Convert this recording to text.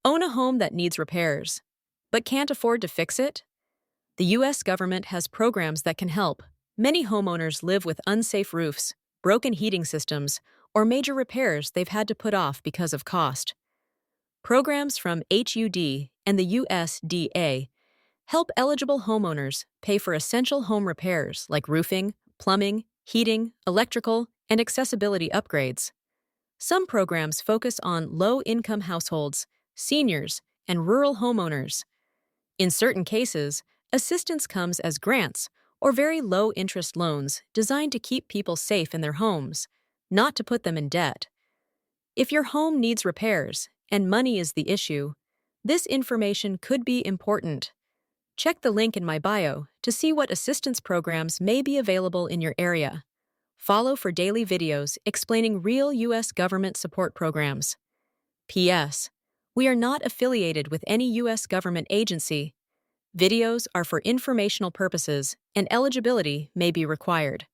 Own a home that needs repairs, but can't afford to fix it? The U.S. government has programs that can help. Many homeowners live with unsafe roofs, broken heating systems, or major repairs they've had to put off because of cost. Programs from HUD and the USDA help eligible homeowners pay for essential home repairs like roofing, plumbing, heating, electrical, and accessibility upgrades. Some programs focus on low-income households, seniors, and rural homeowners. In certain cases, assistance comes as grants or very low-interest loans designed to keep people safe in their homes, not to put them in debt. If your home needs repairs and money is the issue, this information could be important. Check the link in my bio to see what assistance programs may be available in your area. Follow for daily videos explaining real U.S. government support programs. P.S. We are not affiliated with any U.S. government agency. Videos are for informational purposes, and eligibility may be required.